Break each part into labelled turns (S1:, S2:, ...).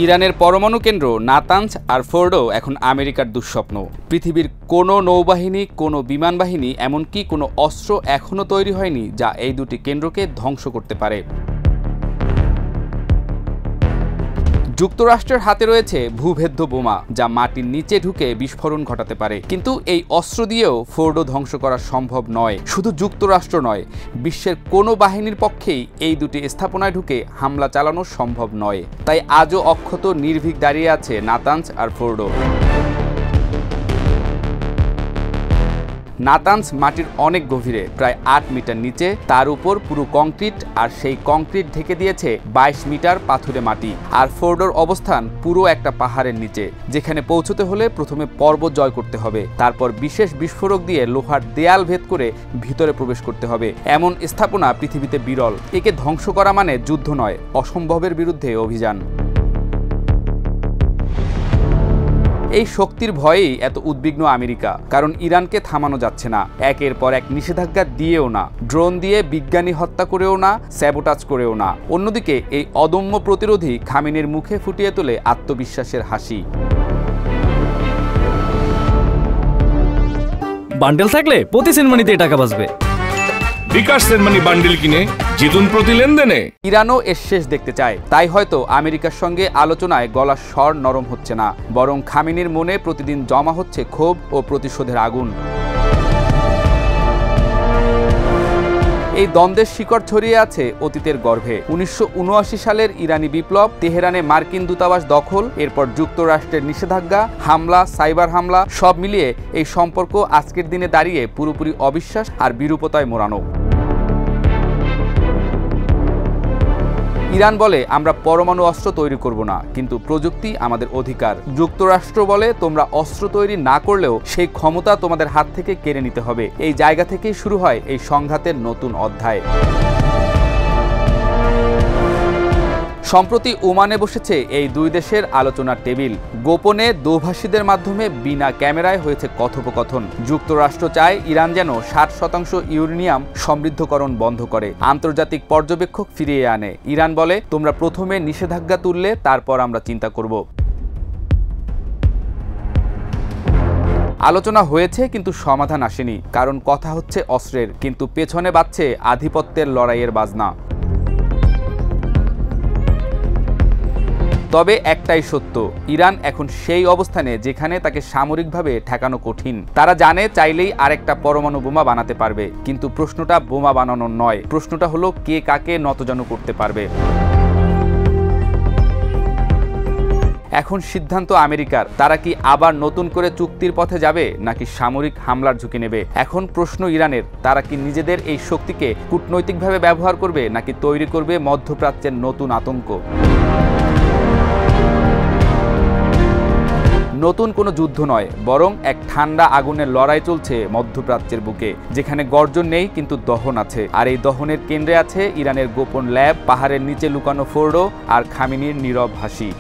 S1: ইরানের পরমাণু কেন্দ্র নাতানজ আর ফোর্ডো এখন আমেরিকার দুঃস্বপ্ন। পৃথিবীর কোনো নৌবাহিনী, কোনো বিমান বাহিনী, এমনকি কোনো অস্ত্র এখনও তৈরি হয়নি যা এই দুটি কেন্দ্রকে ধ্বংস করতে পারে। যুক্তরাষ্ট্রের হাতে রয়েছে ভূভেদ্য বোমা, যা মাটির নিচে ঢুকে বিস্ফোরণ ঘটাতে পারে। কিন্তু এই অস্ত্র দিয়েও ফোর্ডো ধ্বংস করা সম্ভব নয়। শুধু যুক্তরাষ্ট্র নয়, বিশ্বের কোনো বাহিনীর পক্ষেই এই দুটি স্থাপনায় ঢুকে হামলা চালানো সম্ভব নয়। তাই আজও অক্ষত নির্ভীক দাঁড়িয়ে আছে নাতানজ আর ফোর্ডো। নাতানজ মাটির অনেক গভীরে, প্রায় 8 মিটার নিচে, তার উপর পুরো কংক্রিট, আর সেই কংক্রিট ঢেকে দিয়েছে 22 মিটার পাথুরে মাটি। আর ফোর্ডোর অবস্থান পুরো একটা পাহাড়ের নিচে, যেখানে পৌঁছতে হলে প্রথমে পর্বত জয় করতে হবে, তারপর বিশেষ বিস্ফোরক দিয়ে লোহার দেয়াল ভেদ করে ভিতরে প্রবেশ করতে হবে। এমন স্থাপনা পৃথিবীতে বিরল। একে ধ্বংস করা মানে যুদ্ধ নয়, অসম্ভবের বিরুদ্ধে অভিযান। এই শক্তির ভয়েই এত উদ্বিগ্ন আমেরিকা, কারণ ইরানকে থামানো যাচ্ছে না। একের পর এক নিষেধাজ্ঞা দিয়েও না, ড্রোন দিয়ে বিজ্ঞানী হত্যা করেও না, স্যাবোটাজ করেও না। অন্যদিকে এই অদম্য প্রতিরোধী খামেনির মুখে ফুটিয়ে তোলে আত্মবিশ্বাসের হাসি।
S2: বান্ডেল থাকলে প্রতি সেনমানিতে টাকা বাঁচবে।
S3: বিকাশ সেনমানি বান্ডেল কিনে জিতুন প্রতি লেনদেনে।
S1: ইরানও এর শেষ দেখতে চায়, তাই হয়তো আমেরিকার সঙ্গে আলোচনায় গলার স্বর নরম হচ্ছে না, বরং খামেনির মনে প্রতিদিন জমা হচ্ছে ক্ষোভ ও প্রতিশোধের আগুন। এই দ্বন্দ্বের শিকড় ছড়িয়ে আছে অতীতের গর্ভে। 1979 সালের ইরানি বিপ্লব, তেহরানে মার্কিন দূতাবাস দখল, এরপর যুক্তরাষ্ট্রের নিষেধাজ্ঞা, হামলা, সাইবার হামলা, সব মিলিয়ে এই সম্পর্ক আজকের দিনে দাঁড়িয়ে পুরোপুরি অবিশ্বাস আর বিরূপতায় মোড়ানো। ইরান বলে, আমরা পরমাণু অস্ত্র তৈরি করব না, কিন্তু প্রযুক্তি আমাদের অধিকার। যুক্তরাষ্ট্র বলে, তোমরা অস্ত্র তৈরি না করলেও সেই ক্ষমতা তোমাদের হাত থেকে কেড়ে নিতে হবে। এই জায়গা থেকেই শুরু হয় এই সংঘাতের নতুন অধ্যায়। সম্প্রতি ওমানে বসেছে এই দুই দেশের আলোচনার টেবিল। গোপনে দোভাষীদের মাধ্যমে বিনা ক্যামেরায় হয়েছে কথোপকথন। যুক্তরাষ্ট্র চায় ইরান যেন 60% ইউরেনিয়াম সমৃদ্ধকরণ বন্ধ করে, আন্তর্জাতিক পর্যবেক্ষক ফিরিয়ে আনে। ইরান বলে, তোমরা প্রথমে নিষেধাজ্ঞা তুললে, তারপর আমরা চিন্তা করব। আলোচনা হয়েছে, কিন্তু সমাধান আসেনি, কারণ কথা হচ্ছে অস্ত্রের, কিন্তু পেছনে বাজছে আধিপত্যের লড়াইয়ের বাজনা। তবে একটাই সত্য, ইরান এখন সেই অবস্থানে যেখানে তাকে সামরিকভাবে ঠেকানো কঠিন। তারা জানে চাইলেই আরেকটা পরমাণু বোমা বানাতে পারবে, কিন্তু প্রশ্নটা বোমা বানানোর নয়, প্রশ্নটা হলো কে কাকে নতজানু করতে পারবে। এখন সিদ্ধান্ত আমেরিকার। তারা কি আবার নতুন করে চুক্তির পথে যাবে, নাকি সামরিক হামলার ঝুঁকি নেবে? এখন প্রশ্ন ইরানের, তারা কি নিজেদের এই শক্তিকে কূটনৈতিকভাবে ব্যবহার করবে, নাকি তৈরি করবে মধ্যপ্রাচ্যের নতুন আতঙ্ক? নতুন কোনো যুদ্ধ নয়, বরং এক ঠান্ডা আগুনের লড়াই চলছে মধ্যপ্রাচ্যের বুকে, যেখানে গর্জন নেই কিন্তু দহন আছে। আর এই দহনের কেন্দ্রে আছে ইরানের গোপন ল্যাব, পাহাড়ের নিচে লুকানো ফোর্ডো, আর খামেনির নীরব হাসি।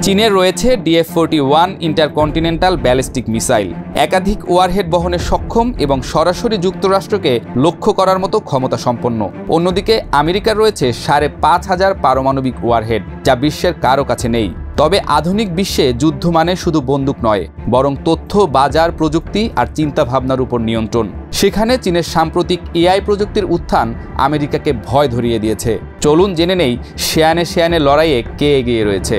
S1: চীনের রয়েছে DF-41 ইন্টারকন্টিনেন্টাল ব্যালিস্টিক মিসাইল, একাধিক ওয়ারহেড বহনে সক্ষম এবং সরাসরি যুক্তরাষ্ট্রকে লক্ষ্য করার মতো ক্ষমতা সম্পন্ন। অন্যদিকে আমেরিকার রয়েছে 5,500 পারমাণবিক ওয়ারহেড, যা বিশ্বের কারো কাছে নেই। তবে আধুনিক বিশ্বে যুদ্ধ মানে শুধু বন্দুক নয়, বরং তথ্য, বাজার, প্রযুক্তি আর চিন্তাভাবনার উপর নিয়ন্ত্রণ। সেখানে চীনের সাম্প্রতিক AI প্রযুক্তির উত্থান আমেরিকাকে ভয় ধরিয়ে দিয়েছে। চলুন জেনে নেই শেয়ানে শেয়ানে লড়াইয়ে কে এগিয়ে রয়েছে।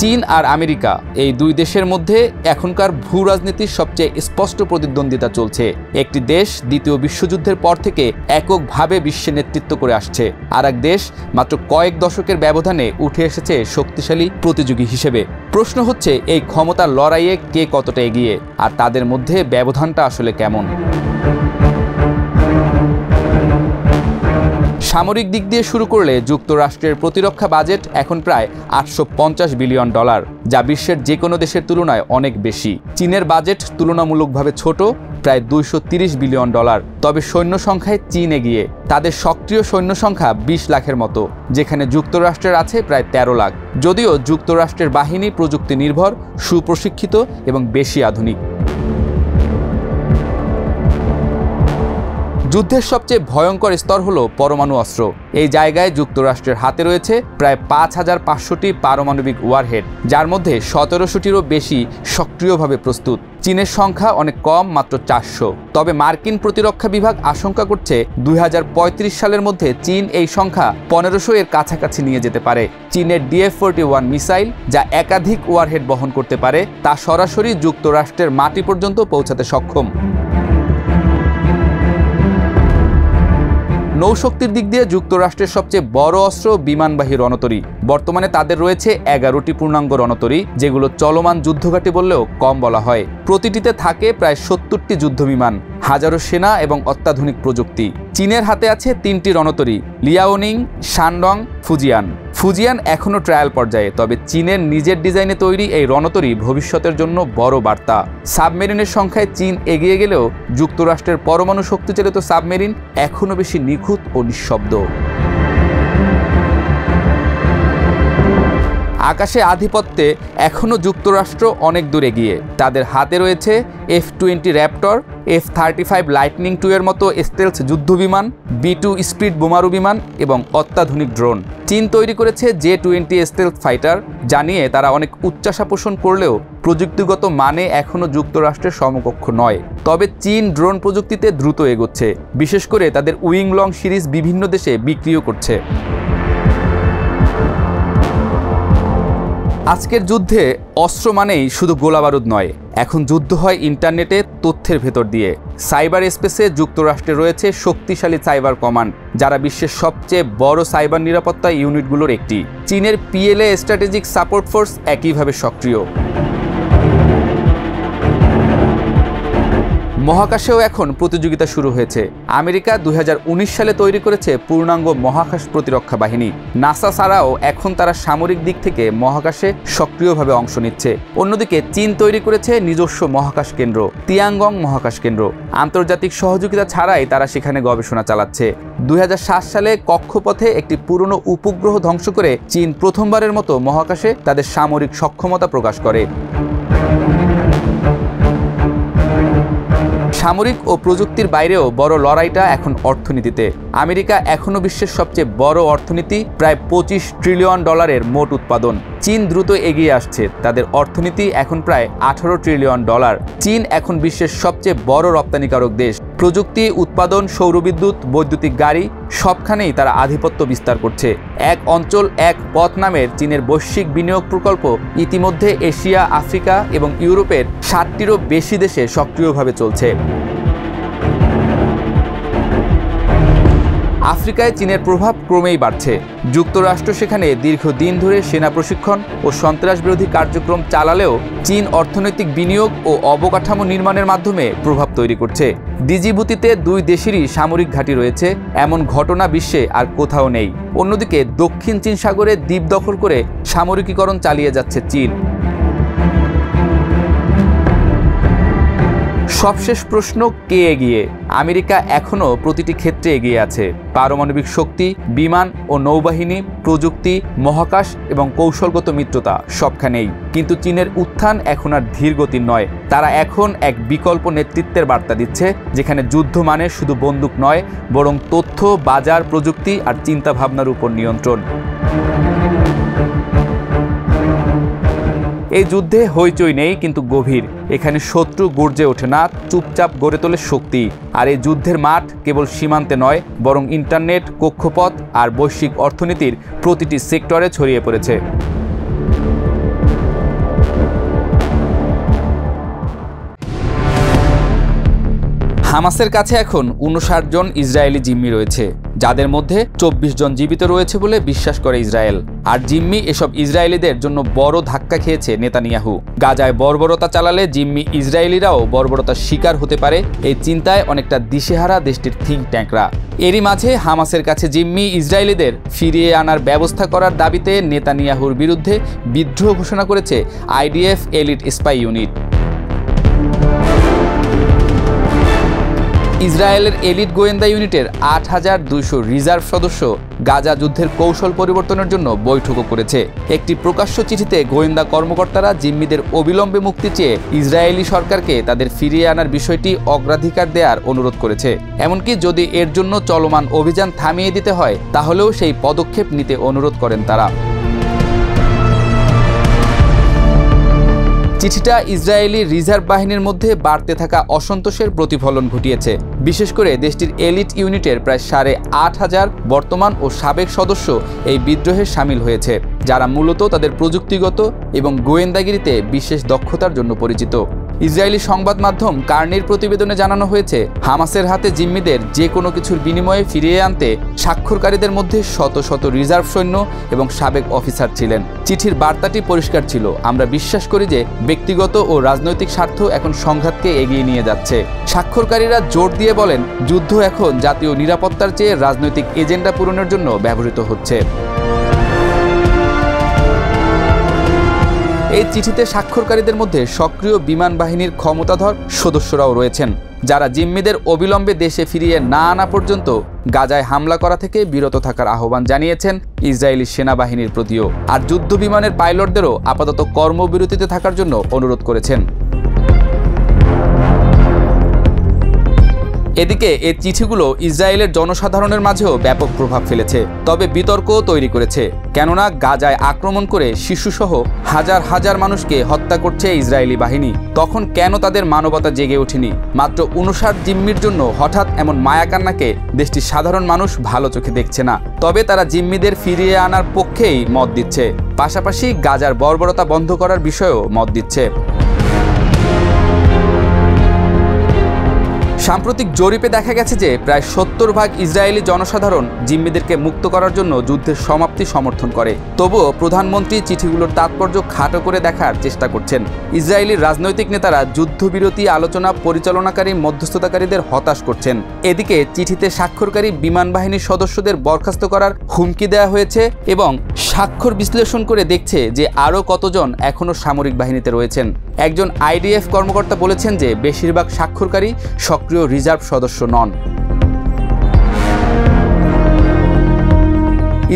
S1: চীন আর আমেরিকা, এই দুই দেশের মধ্যে এখনকার ভূ রাজনীতির সবচেয়ে স্পষ্ট প্রতিদ্বন্দ্বিতা চলছে। একটি দেশ দ্বিতীয় বিশ্বযুদ্ধের পর থেকে এককভাবে বিশ্বে নেতৃত্ব করে আসছে, আর এক দেশ মাত্র কয়েক দশকের ব্যবধানে উঠে এসেছে শক্তিশালী প্রতিযোগী হিসেবে। প্রশ্ন হচ্ছে, এই ক্ষমতার লড়াইয়ে কে কতটা এগিয়ে, আর তাদের মধ্যে ব্যবধানটা আসলে কেমন? সামরিক দিক দিয়ে শুরু করলে যুক্তরাষ্ট্রের প্রতিরক্ষা বাজেট এখন প্রায় $850 বিলিয়ন, যা বিশ্বের যে কোনো দেশের তুলনায় অনেক বেশি। চীনের বাজেট তুলনামূলকভাবে ছোট, প্রায় $230 বিলিয়ন। তবে সৈন্য সংখ্যায় চীন এগিয়ে। তাদের সক্রিয় সৈন্য সংখ্যা 20 লাখের মতো, যেখানে যুক্তরাষ্ট্রের আছে প্রায় 13 লাখ। যদিও যুক্তরাষ্ট্রের বাহিনী প্রযুক্তি নির্ভর, সুপ্রশিক্ষিত এবং বেশি আধুনিক। যুদ্ধের সবচেয়ে ভয়ঙ্কর স্তর হলো পরমাণু অস্ত্র। এই জায়গায় যুক্তরাষ্ট্রের হাতে রয়েছে প্রায় ৫,৫০০টি পারমাণবিক ওয়ারহেড, যার মধ্যে ১৭০০টিরও বেশি সক্রিয়ভাবে প্রস্তুত। চীনের সংখ্যা অনেক কম, মাত্র ৪০০। তবে মার্কিন প্রতিরক্ষা বিভাগ আশঙ্কা করছে ২০৩৫ সালের মধ্যে চীন এই সংখ্যা ১৫০০ এর কাছাকাছি নিয়ে যেতে পারে। চীনের DF-41 মিসাইল, যা একাধিক ওয়ারহেড বহন করতে পারে, তা সরাসরি যুক্তরাষ্ট্রের মাটি পর্যন্ত পৌঁছাতে সক্ষম। নৌশক্তির দিক দিয়ে যুক্তরাষ্ট্রের সবচেয়ে বড় অস্ত্র বিমানবাহী রণতরী। বর্তমানে তাদের রয়েছে ১১টি পূর্ণাঙ্গ রণতরী, যেগুলো চলমান যুদ্ধঘাঁটি বললেও কম বলা হয়। প্রতিটিতে থাকে প্রায় ৭০টি যুদ্ধবিমান, হাজারো সেনা এবং অত্যাধুনিক প্রযুক্তি। চীনের হাতে আছে ৩টি রণতরী, লিয়াওনিং, শানডং, ফুজিয়ান। ফুজিয়ান এখনও ট্রায়াল পর্যায়ে, তবে চীনের নিজের ডিজাইনে তৈরি এই রণতরী ভবিষ্যতের জন্য বড় বার্তা। সাবমেরিনের সংখ্যায় চীন এগিয়ে গেলেও যুক্তরাষ্ট্রের পরমাণু শক্তিচালিত সাবমেরিন এখনও বেশি নিখুঁত ও নিঃশব্দ। আকাশে আধিপত্যে এখনও যুক্তরাষ্ট্র অনেক দূর এগিয়ে। তাদের হাতে রয়েছে F-20 র্যাপটর, F-35 লাইটনিং 2 এর মতো স্টেলথ যুদ্ধবিমান, B-2 স্পিড বোমারু বিমান এবং অত্যাধুনিক ড্রোন। চীন তৈরি করেছে J-20 স্টেলথ ফাইটার, যা নিয়ে তারা অনেক উচ্চাশা পোষণ করলেও প্রযুক্তিগত মানে এখনও যুক্তরাষ্ট্রের সমকক্ষ নয়। তবে চীন ড্রোন প্রযুক্তিতে দ্রুত এগোচ্ছে, বিশেষ করে তাদের উইং লং সিরিজ বিভিন্ন দেশে বিক্রিও করছে। আজকের যুদ্ধে অস্ত্র মানেই শুধু গোলাবারুদ নয়, এখন যুদ্ধ হয় ইন্টারনেটে, তথ্যের ভেতর দিয়ে। সাইবার স্পেসে যুক্তরাষ্ট্রে রয়েছে শক্তিশালী সাইবার কমান্ড, যারা বিশ্বের সবচেয়ে বড় সাইবার নিরাপত্তা ইউনিটগুলোর একটি। চীনের PLA স্ট্র্যাটেজিক সাপোর্ট ফোর্স একইভাবে সক্রিয়। মহাকাশেও এখন প্রতিযোগিতা শুরু হয়েছে। আমেরিকা ২০১৯ সালে তৈরি করেছে পূর্ণাঙ্গ মহাকাশ প্রতিরক্ষা বাহিনী। নাসা ছাড়াও এখন তারা সামরিক দিক থেকে মহাকাশে সক্রিয়ভাবে অংশ নিচ্ছে। অন্যদিকে চীন তৈরি করেছে নিজস্ব মহাকাশ কেন্দ্র, তিয়াঙ্গং মহাকাশ কেন্দ্র। আন্তর্জাতিক সহযোগিতা ছাড়াই তারা সেখানে গবেষণা চালাচ্ছে। ২০০৭ সালে কক্ষপথে একটি পুরনো উপগ্রহ ধ্বংস করে চীন প্রথমবারের মতো মহাকাশে তাদের সামরিক সক্ষমতা প্রকাশ করে। সামরিক ও প্রযুক্তির বাইরেও বড় লড়াইটা এখন অর্থনীতিতে। আমেরিকা এখনও বিশ্বের সবচেয়ে বড় অর্থনীতি, প্রায় $২৫ ট্রিলিয়ন মোট উৎপাদন। চীন দ্রুত এগিয়ে আসছে, তাদের অর্থনীতি এখন প্রায় $18 ট্রিলিয়ন। চীন এখন বিশ্বের সবচেয়ে বড় রপ্তানিকারক দেশ। প্রযুক্তি, উৎপাদন, সৌরবিদ্যুৎ, বৈদ্যুতিক গাড়ি সবখানেই তারা আধিপত্য বিস্তার করছে। এক অঞ্চল এক পথ নামের চীনের বৈশ্বিক বিনিয়োগ প্রকল্প ইতিমধ্যে এশিয়া, আফ্রিকা এবং ইউরোপের 60টিরও বেশি দেশে সক্রিয়ভাবে চলছে। আফ্রিকায় চীনের প্রভাব ক্রমেই বাড়ছে। যুক্তরাষ্ট্র সেখানে দীর্ঘদিন ধরে সেনা প্রশিক্ষণ ও সন্ত্রাসবিরোধী কার্যক্রম চালালেও চীন অর্থনৈতিক বিনিয়োগ ও অবকাঠামো নির্মাণের মাধ্যমে প্রভাব তৈরি করছে। ডিজিবুতিতে দুই দেশেরই সামরিক ঘাঁটি রয়েছে, এমন ঘটনা বিশ্বে আর কোথাও নেই। অন্যদিকে দক্ষিণ চীন সাগরে দ্বীপ দখল করে সামরিকীকরণ চালিয়ে যাচ্ছে চীন। সবশেষ প্রশ্ন, কে এগিয়ে? আমেরিকা এখনও প্রতিটি ক্ষেত্রে এগিয়ে আছে। পারমাণবিক শক্তি, বিমান ও নৌবাহিনী, প্রযুক্তি, মহাকাশ এবং কৌশলগত মিত্রতা সবখানেই। কিন্তু চীনের উত্থান এখন আর ধীরগতির নয়। তারা এখন এক বিকল্প নেতৃত্বের বার্তা দিচ্ছে, যেখানে যুদ্ধ মানে শুধু বন্দুক নয়, বরং তথ্য, বাজার, প্রযুক্তি আর চিন্তাভাবনার উপর নিয়ন্ত্রণ। এই যুদ্ধে হইচই নেই, কিন্তু গভীর। এখানে শত্রু গর্জে ওঠে না, চুপচাপ গড়ে তোলে শক্তি। আর এই যুদ্ধের মাঠ কেবল সীমান্তে নয়, বরং ইন্টারনেট, কক্ষপথ আর বৈশ্বিক অর্থনীতির প্রতিটি সেক্টরে ছড়িয়ে পড়েছে। হামাসের কাছে এখন 59 জন ইসরায়েলি জিম্মি রয়েছে, যাদের মধ্যে 24 জন জীবিত রয়েছে বলে বিশ্বাস করে ইসরায়েল। আর জিম্মি এসব ইসরায়েলিদের জন্য বড় ধাক্কা খেয়েছে নেতানিয়াহু। গাজায় বর্বরতা চালালে জিম্মি ইসরায়েলিরাও বর্বরতার শিকার হতে পারে, এই চিন্তায় অনেকটা দিশেহারা দেশটির থিঙ্ক ট্যাঙ্করা। এরই মাঝে হামাসের কাছে জিম্মি ইসরায়েলিদের ফিরিয়ে আনার ব্যবস্থা করার দাবিতে নেতানিয়াহুর বিরুদ্ধে বিদ্রোহ ঘোষণা করেছে IDF এলিট স্পাই ইউনিট। ইসরায়েলের এলিট গোয়েন্দা ইউনিটের ৮,২০০ রিজার্ভ সদস্য গাজা যুদ্ধের কৌশল পরিবর্তনের জন্য বৈঠকও করেছে। একটি প্রকাশ্য চিঠিতে গোয়েন্দা কর্মকর্তারা জিম্মিদের অবিলম্বে মুক্তি চেয়ে ইসরায়েলি সরকারকে তাদের ফিরিয়ে আনার বিষয়টি অগ্রাধিকার দেওয়ার অনুরোধ করেছে। এমনকি যদি এর জন্য চলমান অভিযান থামিয়ে দিতে হয় তাহলেও সেই পদক্ষেপ নিতে অনুরোধ করেন তারা। চিঠিটা ইসরায়েলি রিজার্ভ বাহিনীর মধ্যে বাড়তে থাকা অসন্তোষের প্রতিফলন ঘটিয়েছে। বিশেষ করে দেশটির এলিট ইউনিটের প্রায় ৮,৫০০ বর্তমান ও সাবেক সদস্য এই বিদ্রোহে সামিল হয়েছে, যারা মূলত তাদের প্রযুক্তিগত এবং গোয়েন্দাগিরিতে বিশেষ দক্ষতার জন্য পরিচিত। ইসরায়েলি সংবাদ মাধ্যম কার্নির প্রতিবেদনে জানানো হয়েছে, হামাসের হাতে জিম্মিদের যে কোনো কিছুর বিনিময়ে ফিরিয়ে আনতে স্বাক্ষরকারীদের মধ্যে শত শত রিজার্ভ সৈন্য এবং সাবেক অফিসার ছিলেন। চিঠির বার্তাটি পরিষ্কার ছিল, আমরা বিশ্বাস করি যে ব্যক্তিগত ও রাজনৈতিক স্বার্থ এখন সংঘাতকে এগিয়ে নিয়ে যাচ্ছে। স্বাক্ষরকারীরা জোর দিয়ে বলেন, যুদ্ধ এখন জাতীয় নিরাপত্তার চেয়ে রাজনৈতিক এজেন্ডা পূরণের জন্য ব্যবহৃত হচ্ছে। এই চিঠিতে স্বাক্ষরকারীদের মধ্যে সক্রিয় বিমান বাহিনীর ক্ষমতাধর সদস্যরাও রয়েছেন, যারা জিম্মিদের অবিলম্বে দেশে ফিরিয়ে না আনা পর্যন্ত গাজায় হামলা করা থেকে বিরত থাকার আহ্বান জানিয়েছেন ইসরায়েলি সেনাবাহিনীর প্রতিও। আর যুদ্ধ বিমানের পাইলটদেরও আপাতত কর্মবিরতিতে থাকার জন্য অনুরোধ করেছেন। এদিকে এই চিঠিগুলো ইসরায়েলের জনসাধারণের মাঝেও ব্যাপক প্রভাব ফেলেছে, তবে বিতর্কও তৈরি করেছে। কেননা গাজায় আক্রমণ করে শিশুসহ হাজার হাজার মানুষকে হত্যা করছে ইসরায়েলি বাহিনী। তখন কেন তাদের মানবতা জেগে ওঠেনি? মাত্র ৫৯ জিম্মির জন্য হঠাৎ এমন মায়াকান্নাকে দেশটির সাধারণ মানুষ ভালো চোখে দেখছে না। তবে তারা জিম্মিদের ফিরিয়ে আনার পক্ষেই মত দিচ্ছে, পাশাপাশি গাজার বর্বরতা বন্ধ করার বিষয়েও মত দিচ্ছে। সাম্প্রতিক জরিপে দেখা গেছে যে প্রায় ৭০% ইসরায়েলি জনসাধারণ জিম্মিদেরকে মুক্ত করার জন্য যুদ্ধের সমাপ্তি সমর্থন করে। তবুও প্রধানমন্ত্রী চিঠিগুলোর তাৎপর্য খাটো করে দেখার চেষ্টা করছেন। ইসরায়েলি রাজনৈতিক নেতারা যুদ্ধবিরতি আলোচনা পরিচালনাকারী মধ্যস্থতাকারীদের হতাশ করছেন। এদিকে চিঠিতে স্বাক্ষরকারী বিমান বাহিনীর সদস্যদের বরখাস্ত করার হুমকি দেওয়া হয়েছে এবং স্বাক্ষর বিশ্লেষণ করে দেখছে যে আরও কতজন এখনও সামরিক বাহিনীতে রয়েছেন। একজন আইডিএফ কর্মকর্তা বলেছেন যে বেশিরভাগ স্বাক্ষরকারী সক্রিয় রিজার্ভ সদস্য নন।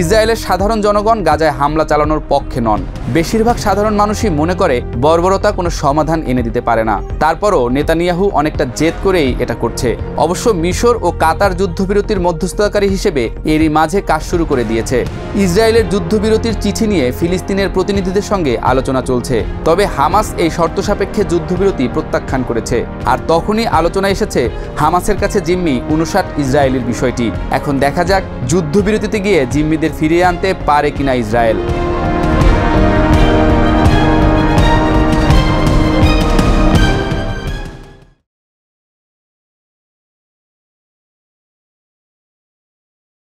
S1: ইসরায়েলের সাধারণ জনগণ গাজায় হামলা চালানোর পক্ষে নন। বেশিরভাগ সাধারণ মানুষই মনে করে বর্বরতা কোনো সমাধান এনে দিতে পারে না। তারপরও নেতানিয়াহু অনেকটা জেদ করেই এটা করছে। অবশ্য মিশর ও কাতার যুদ্ধবিরতির মধ্যস্থতাকারী হিসেবে এরই মাঝে কাজ শুরু করে দিয়েছে। ইসরায়েলের যুদ্ধবিরতির চিঠি নিয়ে ফিলিস্তিনের প্রতিনিধিদের সঙ্গে আলোচনা চলছে। তবে হামাস এই শর্ত সাপেক্ষে যুদ্ধবিরতি প্রত্যাখ্যান করেছে। আর তখনই আলোচনা এসেছে হামাসের কাছে জিম্মি ৫৯ ইসরায়েলের বিষয়টি। এখন দেখা যাক যুদ্ধবিরতিতে গিয়ে জিম্মিদের ফিরিয়ে আনতে পারে কিনা ইসরায়েল।